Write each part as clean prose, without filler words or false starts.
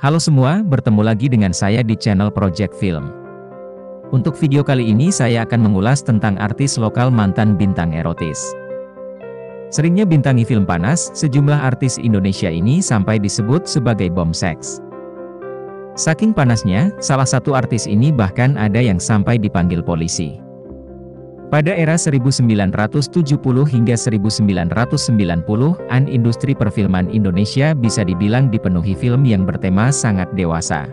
Halo semua, bertemu lagi dengan saya di channel Project Film. Untuk video kali ini saya akan mengulas tentang artis lokal mantan bintang erotis. Seringnya bintangi film panas, sejumlah artis Indonesia ini sampai disebut sebagai bom seks. Saking panasnya, salah satu artis ini bahkan ada yang sampai dipanggil polisi. Pada era 1970 hingga 1990-an industri perfilman Indonesia bisa dibilang dipenuhi film yang bertema sangat dewasa.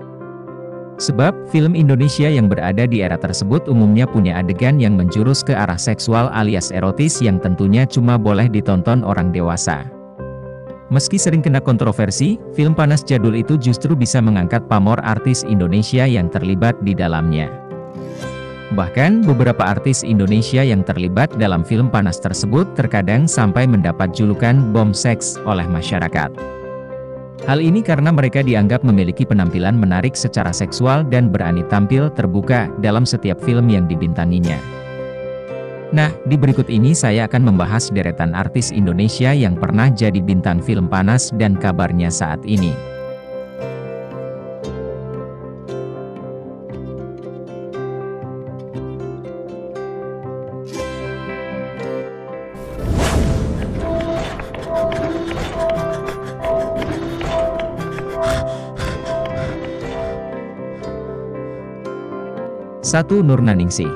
Sebab, film Indonesia yang berada di era tersebut umumnya punya adegan yang menjurus ke arah seksual alias erotis yang tentunya cuma boleh ditonton orang dewasa. Meski sering kena kontroversi, film panas jadul itu justru bisa mengangkat pamor artis Indonesia yang terlibat di dalamnya. Bahkan, beberapa artis Indonesia yang terlibat dalam film panas tersebut terkadang sampai mendapat julukan bom seks oleh masyarakat. Hal ini karena mereka dianggap memiliki penampilan menarik secara seksual dan berani tampil terbuka dalam setiap film yang dibintanginya. Nah, di berikut ini saya akan membahas deretan artis Indonesia yang pernah jadi bintang film panas dan kabarnya saat ini. Satu, Nurnaningsih.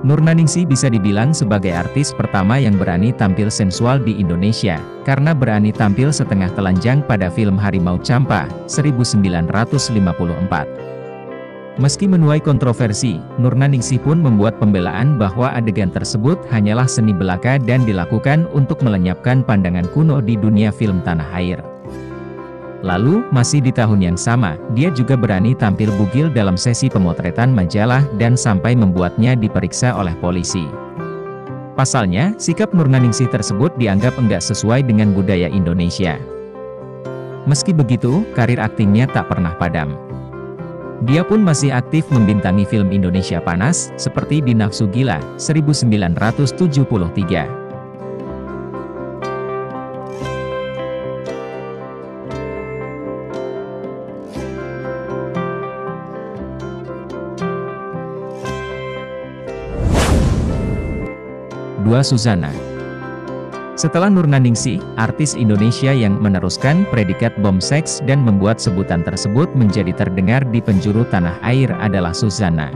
Nurnaningsih bisa dibilang sebagai artis pertama yang berani tampil sensual di Indonesia, karena berani tampil setengah telanjang pada film Harimau Campa, 1954. Meski menuai kontroversi, Nurnaningsih pun membuat pembelaan bahwa adegan tersebut hanyalah seni belaka dan dilakukan untuk melenyapkan pandangan kuno di dunia film tanah air. Lalu, masih di tahun yang sama, dia juga berani tampil bugil dalam sesi pemotretan majalah dan sampai membuatnya diperiksa oleh polisi. Pasalnya, sikap Nurnaningsih tersebut dianggap enggak sesuai dengan budaya Indonesia. Meski begitu, karir aktingnya tak pernah padam. Dia pun masih aktif membintangi film Indonesia panas, seperti di Nafsu Gila, 1973. Dua, Suzana. Setelah Nurnaningsih, artis Indonesia yang meneruskan predikat bom seks dan membuat sebutan tersebut menjadi terdengar di penjuru tanah air adalah Suzana.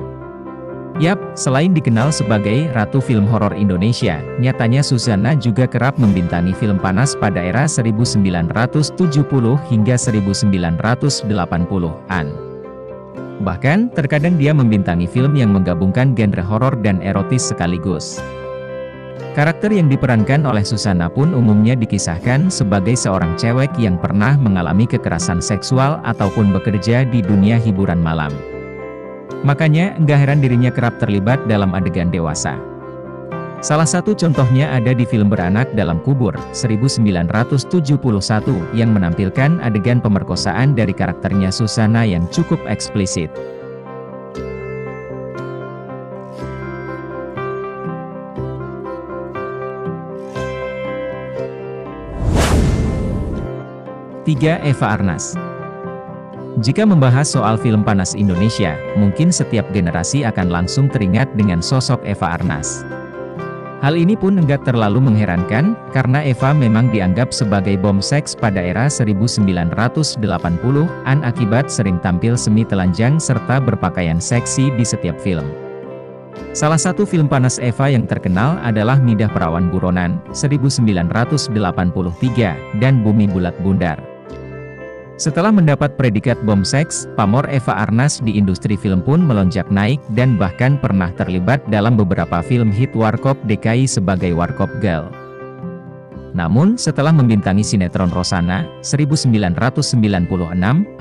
Yap, selain dikenal sebagai Ratu Film Horor Indonesia, nyatanya Suzana juga kerap membintangi film panas pada era 1970 hingga 1980-an. Bahkan, terkadang dia membintangi film yang menggabungkan genre horor dan erotis sekaligus. Karakter yang diperankan oleh Suzana pun umumnya dikisahkan sebagai seorang cewek yang pernah mengalami kekerasan seksual ataupun bekerja di dunia hiburan malam. Makanya, enggak heran dirinya kerap terlibat dalam adegan dewasa. Salah satu contohnya ada di film Beranak Dalam Kubur, 1971, yang menampilkan adegan pemerkosaan dari karakternya Suzana yang cukup eksplisit. Tiga, Eva Arnaz. Jika membahas soal film panas Indonesia, mungkin setiap generasi akan langsung teringat dengan sosok Eva Arnaz. Hal ini pun enggak terlalu mengherankan, karena Eva memang dianggap sebagai bom seks pada era 1980-an akibat sering tampil semi telanjang serta berpakaian seksi di setiap film. Salah satu film panas Eva yang terkenal adalah Midah Perawan Buronan, 1983, dan Bumi Bulat Bundar. Setelah mendapat predikat bom seks, pamor Eva Arnaz di industri film pun melonjak naik dan bahkan pernah terlibat dalam beberapa film hit Warkop DKI sebagai Warkop Girl. Namun, setelah membintangi sinetron Rosanna, 1996,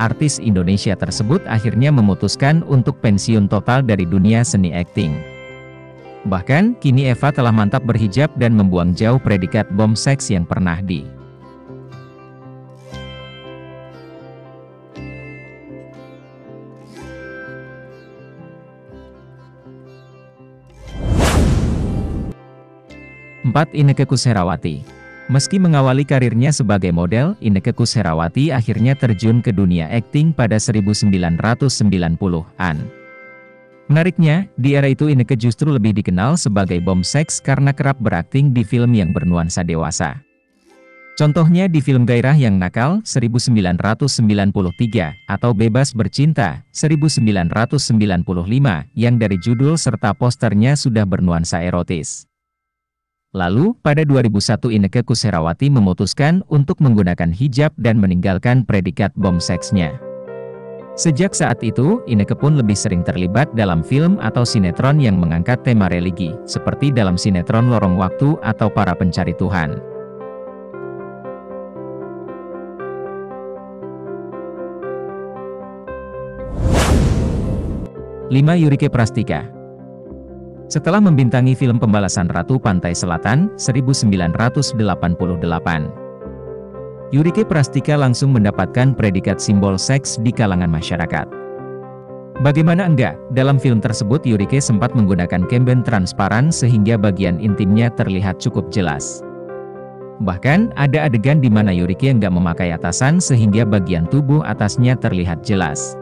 artis Indonesia tersebut akhirnya memutuskan untuk pensiun total dari dunia seni akting. Bahkan, kini Eva telah mantap berhijab dan membuang jauh predikat bom seks yang pernah di. 4. Inneke Koesherawati. Meski mengawali karirnya sebagai model, Inneke Koesherawati akhirnya terjun ke dunia akting pada 1990-an. Menariknya, di era itu Inneke justru lebih dikenal sebagai bom seks karena kerap berakting di film yang bernuansa dewasa. Contohnya di film Gairah Yang Nakal, 1993, atau Bebas Bercinta, 1995, yang dari judul serta posternya sudah bernuansa erotis. Lalu, pada 2001 Inneke Koesherawati memutuskan untuk menggunakan hijab dan meninggalkan predikat bom seksnya. Sejak saat itu, Inneke pun lebih sering terlibat dalam film atau sinetron yang mengangkat tema religi, seperti dalam sinetron Lorong Waktu atau Para Pencari Tuhan. Yurike Prastika. Setelah membintangi film Pembalasan Ratu Pantai Selatan, 1988, Yurike Prastika langsung mendapatkan predikat simbol seks di kalangan masyarakat. Bagaimana enggak, dalam film tersebut Yurike sempat menggunakan kemben transparan sehingga bagian intimnya terlihat cukup jelas. Bahkan, ada adegan di mana Yurike enggak memakai atasan sehingga bagian tubuh atasnya terlihat jelas.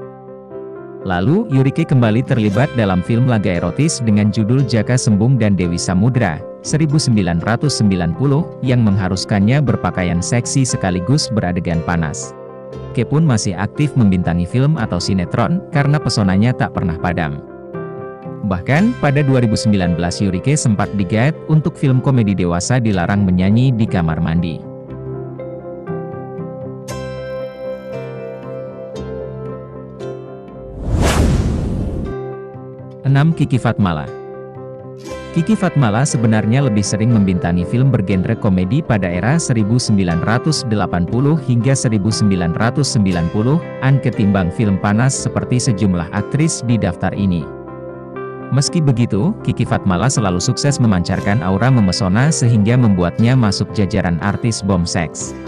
Lalu, Yurike kembali terlibat dalam film laga erotis dengan judul Jaka Sembung dan Dewi Samudra, 1990, yang mengharuskannya berpakaian seksi sekaligus beradegan panas. Yurike pun masih aktif membintangi film atau sinetron, karena pesonanya tak pernah padam. Bahkan, pada 2019 Yurike sempat digaet untuk film komedi dewasa Dilarang Menyanyi di Kamar Mandi. 6. Kiki Fatmala. Kiki Fatmala sebenarnya lebih sering membintangi film bergenre komedi pada era 1980 hingga 1990-an ketimbang film panas seperti sejumlah aktris di daftar ini. Meski begitu, Kiki Fatmala selalu sukses memancarkan aura memesona sehingga membuatnya masuk jajaran artis bom seks.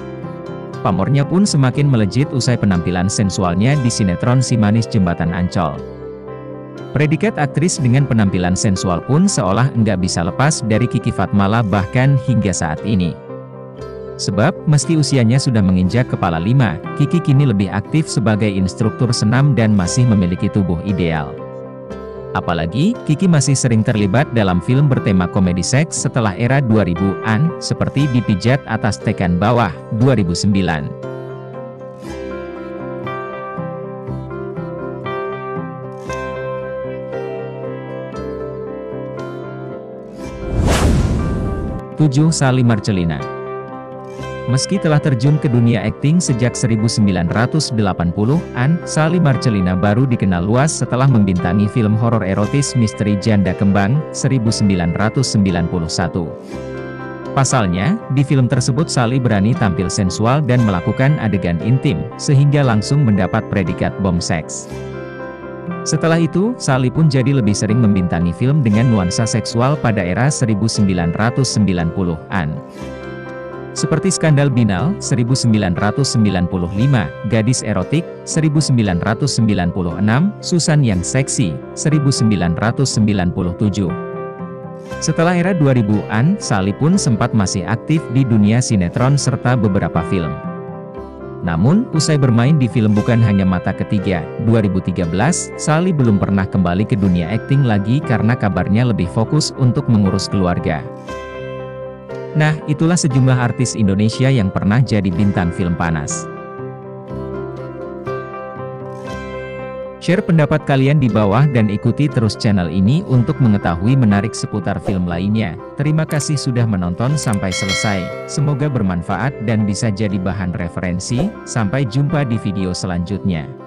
Pamornya pun semakin melejit usai penampilan sensualnya di sinetron Si Manis Jembatan Ancol. Predikat aktris dengan penampilan sensual pun seolah enggak bisa lepas dari Kiki Fatmala bahkan hingga saat ini. Sebab, meski usianya sudah menginjak kepala 5, Kiki kini lebih aktif sebagai instruktur senam dan masih memiliki tubuh ideal. Apalagi, Kiki masih sering terlibat dalam film bertema komedi seks setelah era 2000-an, seperti di Pijat Atas Tekan Bawah, 2009. Sally Marcelina. Meski telah terjun ke dunia akting sejak 1980-an, Sally Marcelina baru dikenal luas setelah membintangi film horor erotis Misteri Janda Kembang, 1991. Pasalnya, di film tersebut Sally berani tampil sensual dan melakukan adegan intim, sehingga langsung mendapat predikat bom seks. Setelah itu, Sally pun jadi lebih sering membintangi film dengan nuansa seksual pada era 1990-an. Seperti Skandal Binal, 1995, Gadis Erotik, 1996, Susan Yang Seksi, 1997. Setelah era 2000-an, Sally pun sempat masih aktif di dunia sinetron serta beberapa film. Namun, usai bermain di film Bukan Hanya Mata Ketiga, 2013, Sally belum pernah kembali ke dunia akting lagi karena kabarnya lebih fokus untuk mengurus keluarga. Nah, itulah sejumlah artis Indonesia yang pernah jadi bintang film panas. Share pendapat kalian di bawah dan ikuti terus channel ini untuk mengetahui menarik seputar film lainnya. Terima kasih sudah menonton sampai selesai. Semoga bermanfaat dan bisa jadi bahan referensi. Sampai jumpa di video selanjutnya.